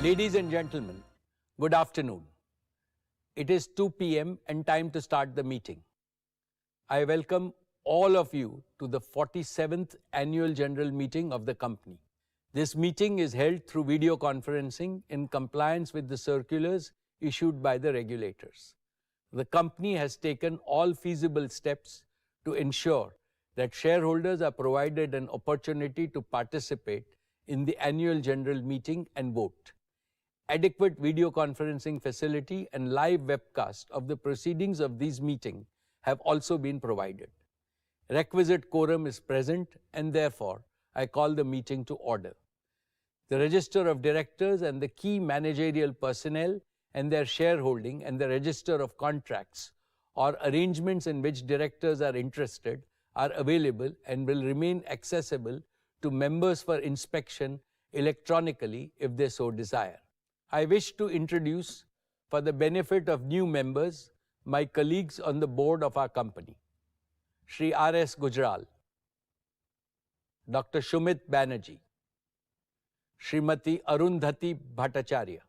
Ladies and gentlemen, good afternoon. It is 2 p.m. and time to start the meeting. I welcome all of you to the 47th Annual General Meeting of the company. This meeting is held through video conferencing in compliance with the circulars issued by the regulators. The company has taken all feasible steps to ensure that shareholders are provided an opportunity to participate in the annual general meeting and vote. Adequate video conferencing facility and live webcast of the proceedings of these meetings have also been provided. Requisite quorum is present and therefore I call the meeting to order. The register of directors and the key managerial personnel and their shareholding and the register of contracts or arrangements in which directors are interested are available and will remain accessible to members for inspection electronically if they so desire. I wish to introduce, for the benefit of new members, my colleagues on the board of our company. Shri R.S. Gujral, Dr. Shumit Banerjee, Srimati Arundhati Bhattacharya,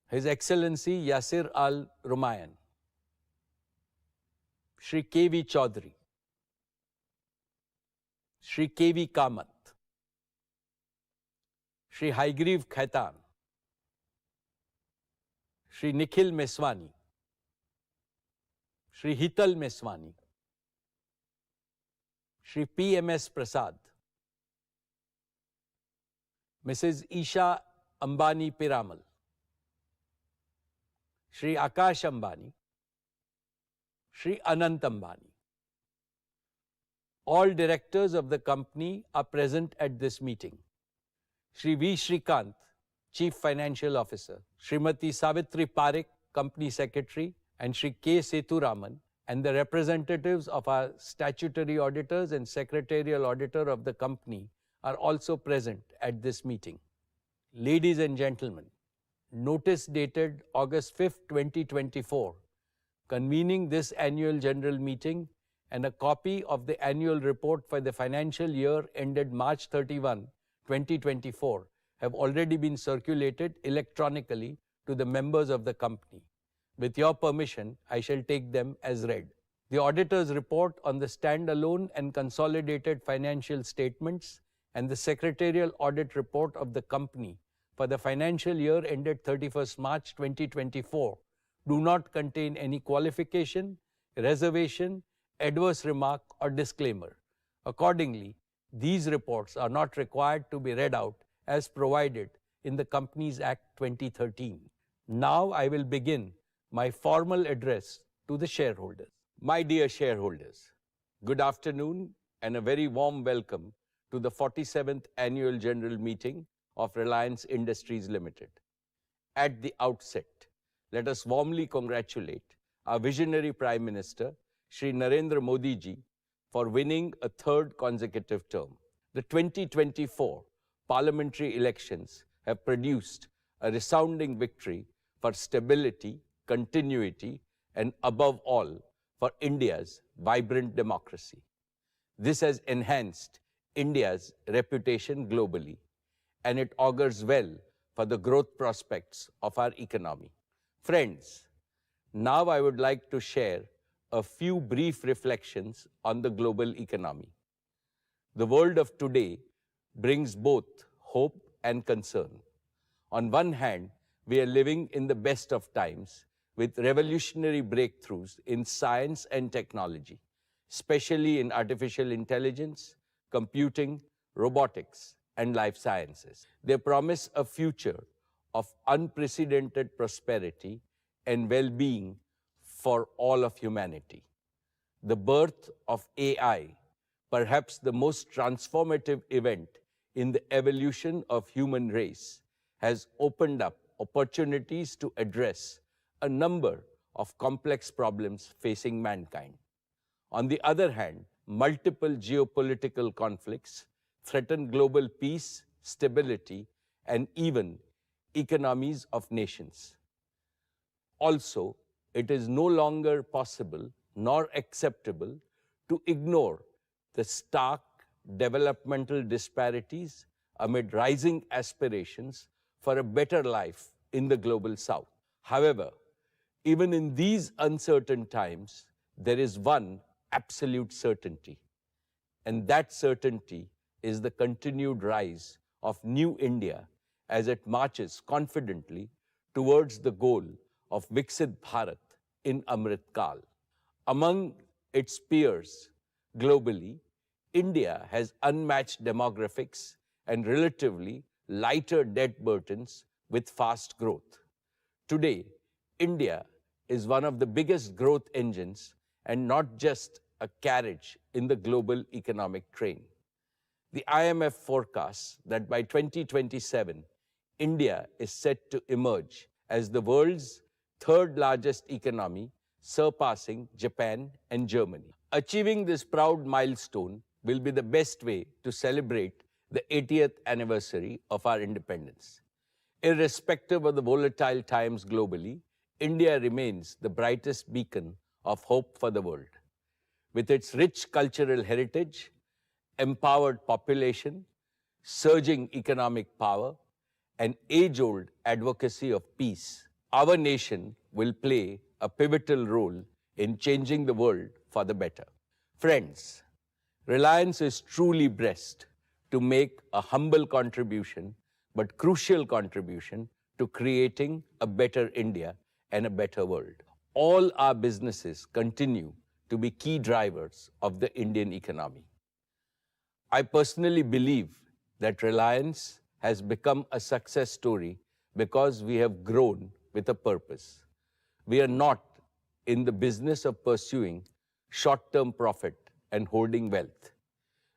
His Excellency Yasir Al Rumayyan, Shri K.V. Chaudhary, Shri K.V. Kamath, Shri Haigriv Khaitan, Shri Nikhil Meswani, Shri Hital Meswani, Shri P.M.S. Prasad, Mrs. Isha Ambani Piramal, Shri Akash Ambani, Shri Anant Ambani. All directors of the company are present at this meeting. Shri V. Shrikant, Chief Financial Officer, Srimati Savitri Parekh, Company Secretary, and Shri K. Sethuraman, and the representatives of our statutory auditors and secretarial auditor of the company are also present at this meeting. Ladies and gentlemen, notice dated August 5, 2024, convening this annual general meeting and a copy of the annual report for the financial year ended March 31, 2024 have already been circulated electronically to the members of the company. With your permission, I shall take them as read. The auditor's report on the standalone and consolidated financial statements and the secretarial audit report of the company for the financial year ended 31st March 2024 do not contain any qualification, reservation, adverse remark or disclaimer. Accordingly, these reports are not required to be read out as provided in the Companies Act 2013. Now I will begin my formal address to the shareholders. My dear shareholders, good afternoon and a very warm welcome to the 47th Annual General Meeting of Reliance Industries Limited. At the outset, let us warmly congratulate our visionary Prime Minister, Shri Narendra Modi ji, for winning a third consecutive term. The 2024 parliamentary elections have produced a resounding victory for stability, continuity, and above all, for India's vibrant democracy. This has enhanced India's reputation globally, and it augurs well for the growth prospects of our economy. Friends, now I would like to share a few brief reflections on the global economy. The world of today brings both hope and concern. On one hand, we are living in the best of times with revolutionary breakthroughs in science and technology, especially in artificial intelligence, computing, robotics, and life sciences. They promise a future of unprecedented prosperity and well-being for all of humanity. The birth of AI, perhaps the most transformative event in the evolution of human race, has opened up opportunities to address a number of complex problems facing mankind. On the other hand, multiple geopolitical conflicts threaten global peace, stability, and even economies of nations. Also, it is no longer possible nor acceptable to ignore the stark developmental disparities amid rising aspirations for a better life in the global south. However, even in these uncertain times, there is one absolute certainty, and that certainty is the continued rise of New India as it marches confidently towards the goal of Viksit Bharat in Amrit Kal. Among its peers globally, India has unmatched demographics and relatively lighter debt burdens with fast growth. Today, India is one of the biggest growth engines and not just a carriage in the global economic train. The IMF forecasts that by 2027, India is set to emerge as the world's third largest economy, surpassing Japan and Germany. Achieving this proud milestone will be the best way to celebrate the 80th anniversary of our independence. Irrespective of the volatile times globally, India remains the brightest beacon of hope for the world. With its rich cultural heritage, empowered population, surging economic power, and age-old advocacy of peace, our nation will play a pivotal role in changing the world for the better. Friends, Reliance is truly blessed to make a humble contribution, but crucial contribution to creating a better India and a better world. All our businesses continue to be key drivers of the Indian economy. I personally believe that Reliance has become a success story because we have grown with a purpose. We are not in the business of pursuing short-term profit and hoarding wealth.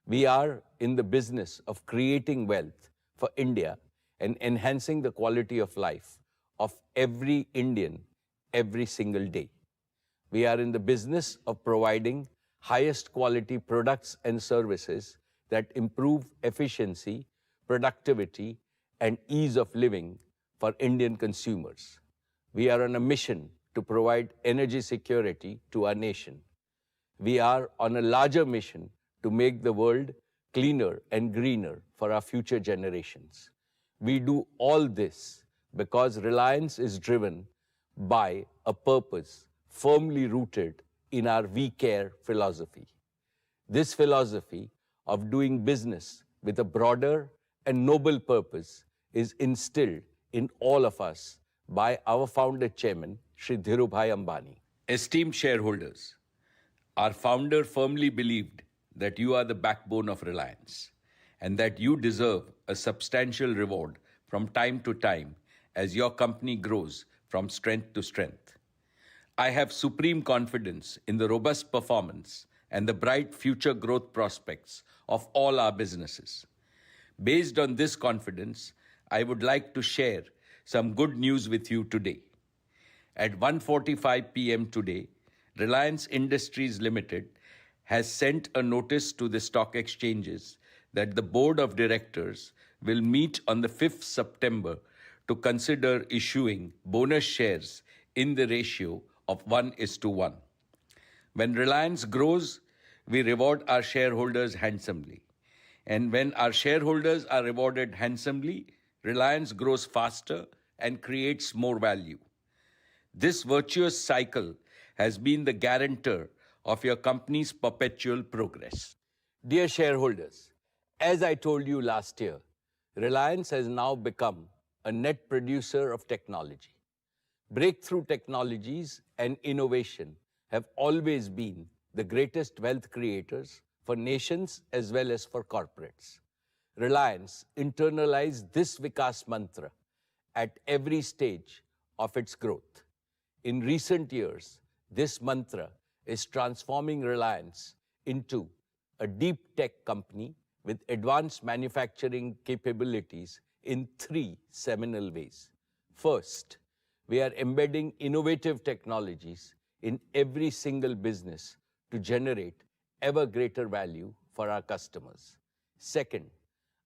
We are in the business of creating wealth for India and enhancing the quality of life of every Indian every single day. We are in the business of providing highest quality products and services that improve efficiency, productivity, and ease of living for Indian consumers. We are on a mission to provide energy security to our nation. We are on a larger mission to make the world cleaner and greener for our future generations. We do all this because Reliance is driven by a purpose firmly rooted in our We Care philosophy. This philosophy of doing business with a broader and noble purpose is instilled in all of us by our founder chairman, Shri Dhirubhai Ambani. Esteemed shareholders, our founder firmly believed that you are the backbone of Reliance and that you deserve a substantial reward from time to time as your company grows from strength to strength. I have supreme confidence in the robust performance and the bright future growth prospects of all our businesses. Based on this confidence, I would like to share some good news with you today. At 1:45 p.m. today, Reliance Industries Limited has sent a notice to the stock exchanges that the Board of Directors will meet on the 5th September to consider issuing bonus shares in the ratio of 1:1. When Reliance grows, we reward our shareholders handsomely. And when our shareholders are rewarded handsomely, Reliance grows faster and creates more value. This virtuous cycle has been the guarantor of your company's perpetual progress. Dear shareholders, as I told you last year, Reliance has now become a net producer of technology. Breakthrough technologies and innovation have always been the greatest wealth creators for nations as well as for corporates. Reliance internalized this Vikas mantra at every stage of its growth. In recent years, this mantra is transforming Reliance into a deep tech company with advanced manufacturing capabilities in three seminal ways. First, we are embedding innovative technologies in every single business to generate ever greater value for our customers. Second,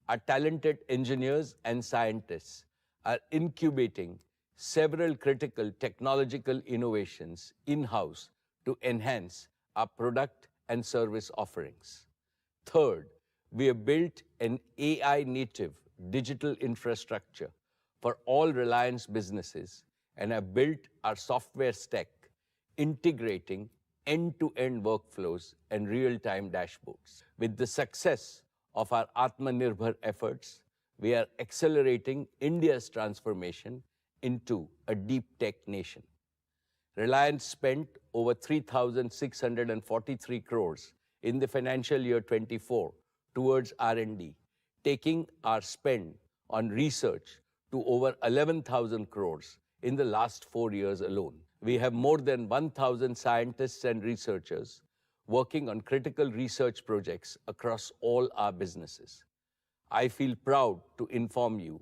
our talented engineers and scientists are incubating several critical technological innovations in-house to enhance our product and service offerings. Third, we have built an AI-native digital infrastructure for all Reliance businesses and have built our software stack, integrating end-to-end workflows and real-time dashboards. With the success of our Atmanirbhar efforts, we are accelerating India's transformation into a deep tech nation. Reliance spent over 3,643 crores in the financial year 24 towards R&D, taking our spend on research to over 11,000 crores in the last 4 years alone. We have more than 1,000 scientists and researchers working on critical research projects across all our businesses. I feel proud to inform you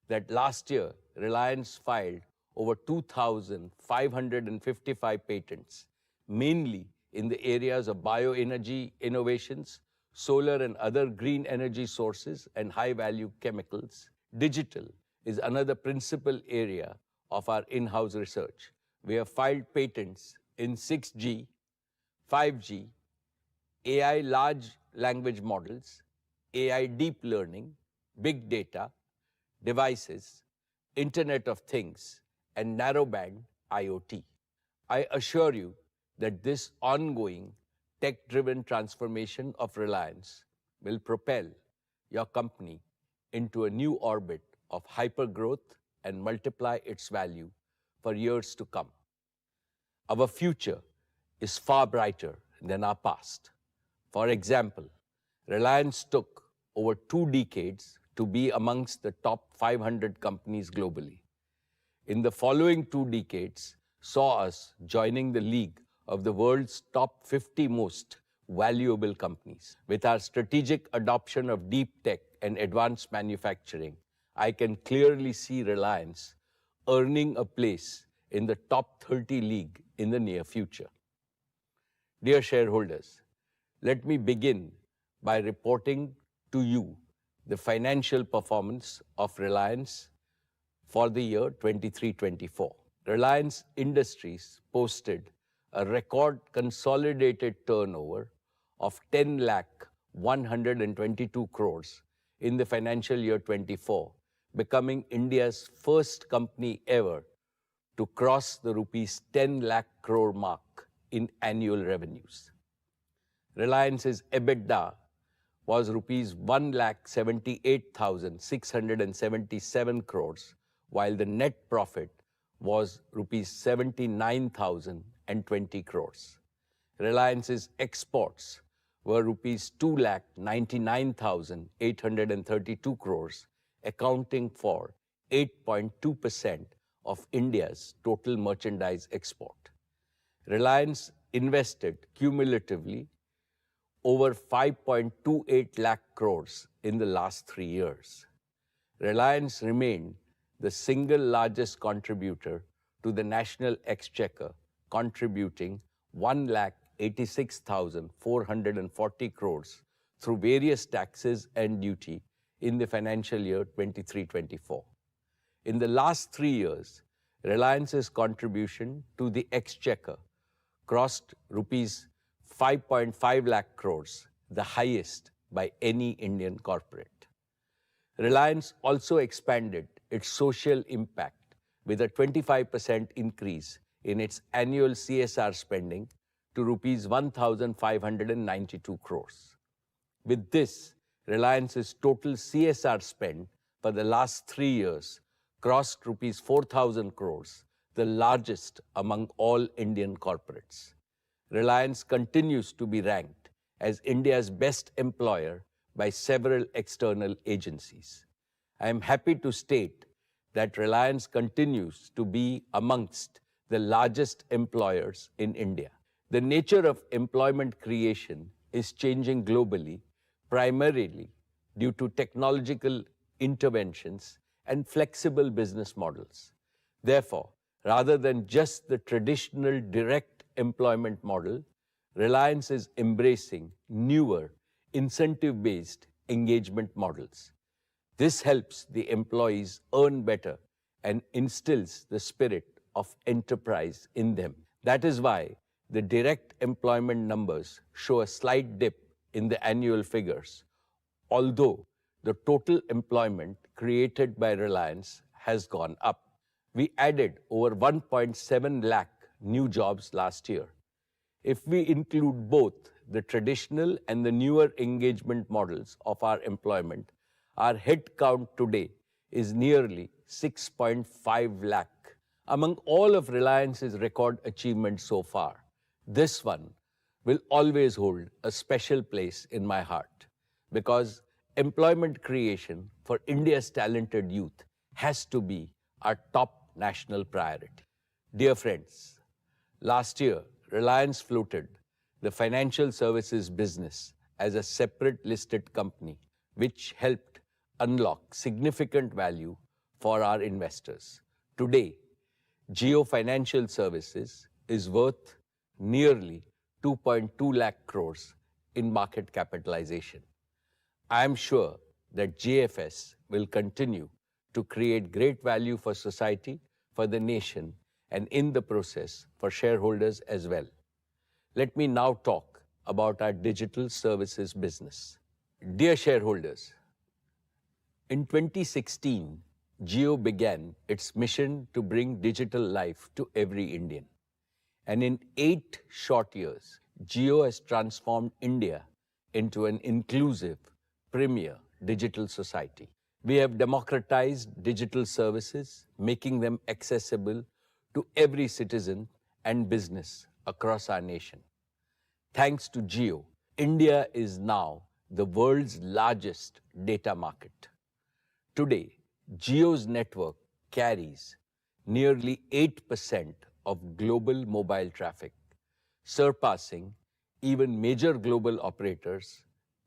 that last year, Reliance filed over 2,555 patents, mainly in the areas of bioenergy innovations, solar and other green energy sources, and high-value chemicals. Digital is another principal area of our in-house research. We have filed patents in 6G, 5G, AI large language models, AI deep learning, big data, devices, Internet of Things, and narrowband IoT. I assure you that this ongoing tech-driven transformation of Reliance will propel your company into a new orbit of hypergrowth and multiply its value for years to come. Our future is far brighter than our past. For example, Reliance took over 2 decades to be amongst the top 500 companies globally. In the following 2 decades, saw us joining the league of the world's top 50 most valuable companies. With our strategic adoption of deep tech and advanced manufacturing, I can clearly see Reliance earning a place in the top 30 league in the near future. Dear shareholders, let me begin by reporting to you the financial performance of Reliance for the year 23-24. Reliance Industries posted a record consolidated turnover of 10,122 crores in the financial year 24, becoming India's first company ever to cross the rupees 10 lakh crore mark in annual revenues. Reliance's EBITDA was rupees 1,78,677 crores, while the net profit was rupees 79,020 crores. Reliance's exports were rupees 2,99,832 crores, accounting for 8.2% of India's total merchandise export. Reliance invested cumulatively over 5.28 lakh crores in the last 3 years. Reliance remained the single largest contributor to the national exchequer, contributing 1,86,440 crores through various taxes and duty in the financial year 23-24. In the last 3 years, Reliance's contribution to the exchequer crossed rupees 5.5 lakh crores, the highest by any Indian corporate. Reliance also expanded its social impact with a 25% increase in its annual CSR spending to rupees 1,592 crores. With this, Reliance's total CSR spend for the last 3 years crossed rupees 4,000 crores, the largest among all Indian corporates. Reliance continues to be ranked as India's best employer by several external agencies. I am happy to state that Reliance continues to be amongst the largest employers in India. The nature of employment creation is changing globally, primarily due to technological interventions and flexible business models. Therefore, rather than just the traditional direct employment model, Reliance is embracing newer, incentive-based engagement models. This helps the employees earn better and instills the spirit of enterprise in them. That is why the direct employment numbers show a slight dip in the annual figures, although the total employment created by Reliance has gone up. We added over 1.7 lakh new jobs last year. If we include both the traditional and the newer engagement models of our employment, our head count today is nearly 6.5 lakh. Among all of Reliance's record achievements so far, this one will always hold a special place in my heart because employment creation for India's talented youth has to be our top national priority. Dear friends, last year, Reliance floated the financial services business as a separate listed company, which helped unlock significant value for our investors. Today, Jio Financial Services is worth nearly 2.2 lakh crores in market capitalization. I am sure that JFS will continue to create great value for society, for the nation, and in the process for shareholders as well. Let me now talk about our digital services business. Dear shareholders, in 2016, Jio began its mission to bring digital life to every Indian. And in 8 short years, Jio has transformed India into an inclusive, premier digital society. We have democratized digital services, making them accessible to every citizen and business across our nation. Thanks to Jio, India is now the world's largest data market. Today, Jio's network carries nearly 8% of global mobile traffic, surpassing even major global operators,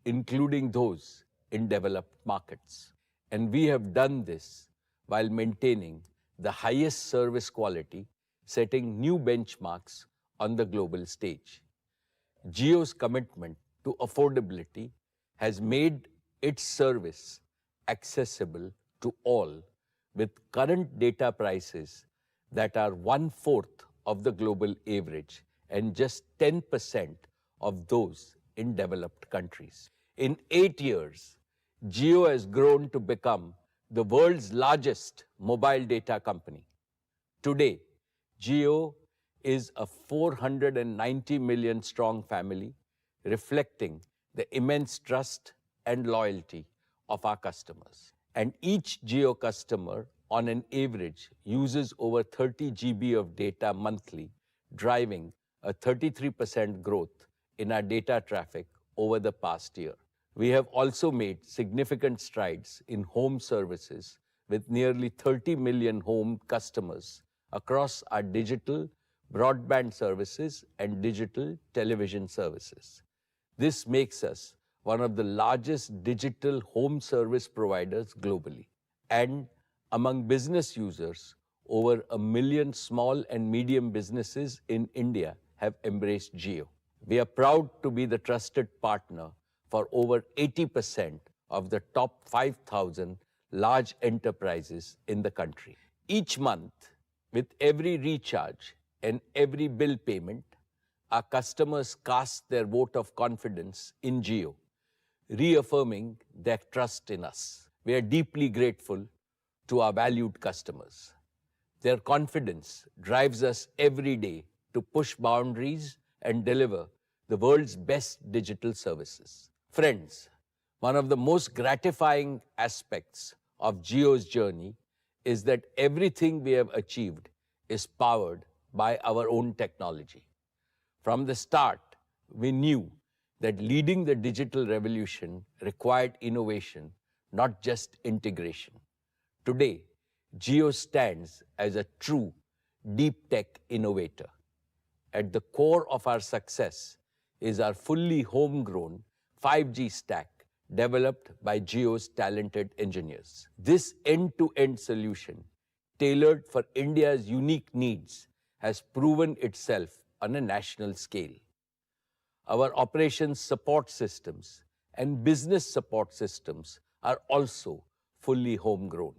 including those in developed markets. And we have done this while maintaining the highest service quality, setting new benchmarks on the global stage. Jio's commitment to affordability has made its service accessible to all, with current data prices that are 1/4 of the global average and just 10% of those in developed countries. In 8 years, Jio has grown to become the world's largest mobile data company. Today, Jio is a 490 million strong family, reflecting the immense trust and loyalty of our customers. And each Jio customer, on an average, uses over 30 GB of data monthly, driving a 33% growth in our data traffic over the past year. We have also made significant strides in home services with nearly 30 million home customers across our digital broadband services and digital television services. This makes us one of the largest digital home service providers globally. And among business users, over 1 million small and medium businesses in India have embraced Jio. We are proud to be the trusted partner for over 80% of the top 5,000 large enterprises in the country. Each month, with every recharge and every bill payment, our customers cast their vote of confidence in Jio, reaffirming their trust in us. We are deeply grateful to our valued customers. Their confidence drives us every day to push boundaries and deliver the world's best digital services. Friends, one of the most gratifying aspects of Jio's journey is that everything we have achieved is powered by our own technology. From the start, we knew that leading the digital revolution required innovation, not just integration. Today, Jio stands as a true deep tech innovator. At the core of our success is our fully homegrown 5G stack developed by Jio's talented engineers. This end-to-end solution, tailored for India's unique needs, has proven itself on a national scale. Our operations support systems and business support systems are also fully homegrown.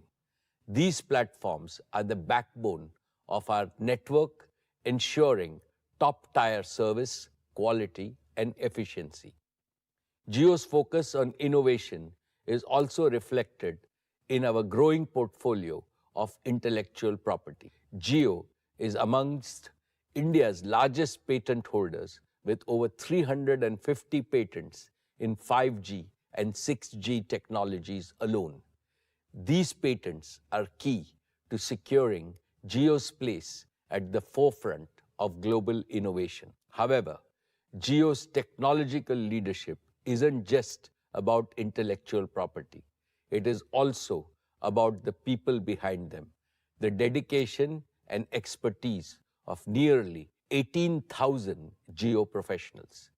These platforms are the backbone of our network, ensuring top-tier service, quality, and efficiency. Jio's focus on innovation is also reflected in our growing portfolio of intellectual property. Jio is amongst India's largest patent holders with over 350 patents in 5G and 6G technologies alone. These patents are key to securing Jio's place at the forefront of global innovation. However, Jio's technological leadership isn't just about intellectual property. It is also about the people behind them, the dedication and expertise of nearly 18,000 Jio professionals.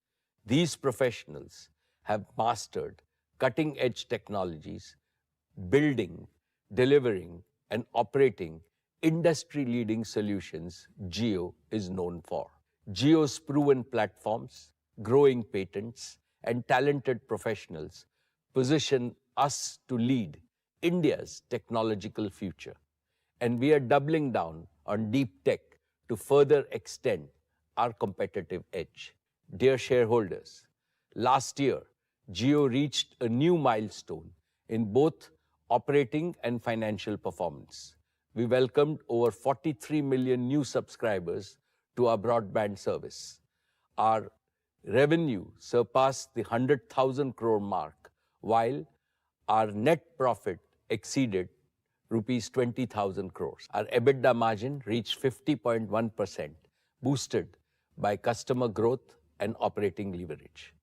These professionals have mastered cutting-edge technologies, building, delivering, and operating industry-leading solutions Jio is known for. Jio's proven platforms, growing patents, and talented professionals position us to lead India's technological future. And we are doubling down on deep tech to further extend our competitive edge. Dear shareholders, last year, Jio reached a new milestone in both operating and financial performance. We welcomed over 43 million new subscribers to our broadband service. Our revenue surpassed the 100,000 crore mark, while our net profit exceeded rupees 20,000 crores. Our EBITDA margin reached 50.1%, boosted by customer growth and operating leverage.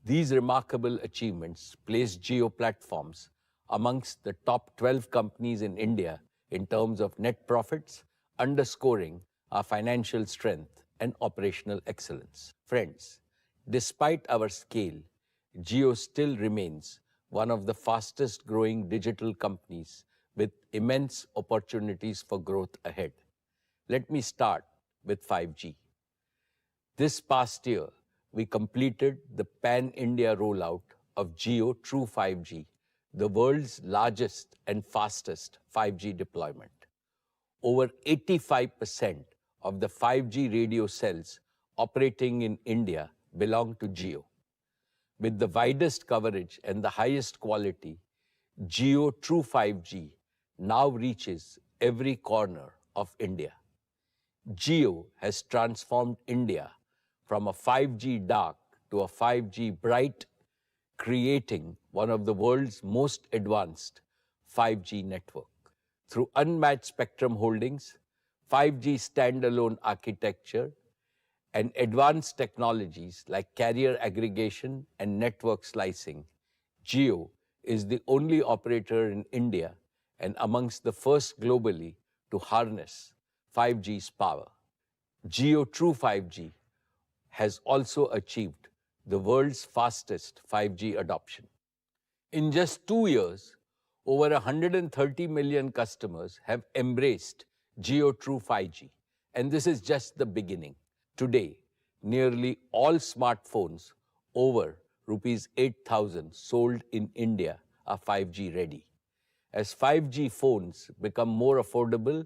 These remarkable achievements place Jio Platforms amongst the top 12 companies in India in terms of net profits, underscoring our financial strength and operational excellence. Friends, despite our scale, Jio still remains one of the fastest growing digital companies with immense opportunities for growth ahead. Let me start with 5G. This past year, we completed the pan-India rollout of Jio True 5G, the world's largest and fastest 5G deployment. Over 85% of the 5G radio cells operating in India belong to Jio. With the widest coverage and the highest quality, Jio True 5G now reaches every corner of India. Jio has transformed India from a 5G dark to a 5G bright, creating one of the world's most advanced 5G network. Through unmatched spectrum holdings, 5G standalone architecture, and advanced technologies like carrier aggregation and network slicing, Jio is the only operator in India and amongst the first globally to harness 5G's power. Jio True 5G has also achieved the world's fastest 5G adoption. In just 2 years, over 130 million customers have embraced Jio True 5G, and this is just the beginning. Today, nearly all smartphones over rupees 8,000 sold in India are 5G ready. As 5G phones become more affordable,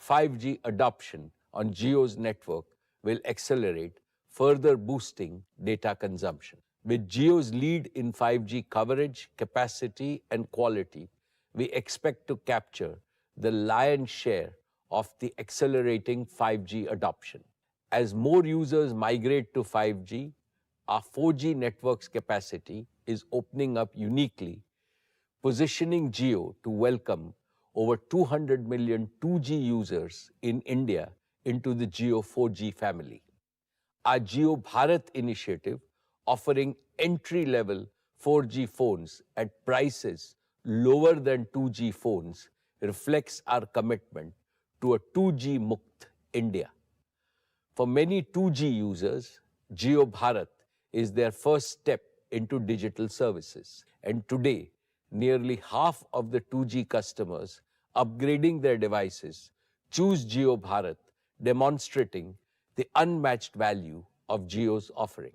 5G adoption on Jio's network will accelerate, further boosting data consumption. With Jio's lead in 5G coverage, capacity, and quality, we expect to capture the lion's share of the accelerating 5G adoption. As more users migrate to 5G, our 4G network's capacity is opening up uniquely, positioning Jio to welcome over 200 million 2G users in India into the Jio 4G family. Our Jio Bharat initiative, offering entry-level 4G phones at prices lower than 2G phones, reflects our commitment to a 2G Mukt India. For many 2G users, Jio Bharat is their first step into digital services. And today, nearly half of the 2G customers upgrading their devices choose Jio Bharat, demonstrating the unmatched value of Jio's offering.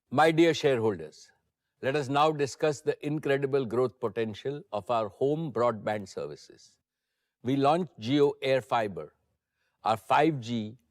My dear shareholders, let us now discuss the incredible growth potential of our home broadband services. We launched Jio Air Fiber, our 5G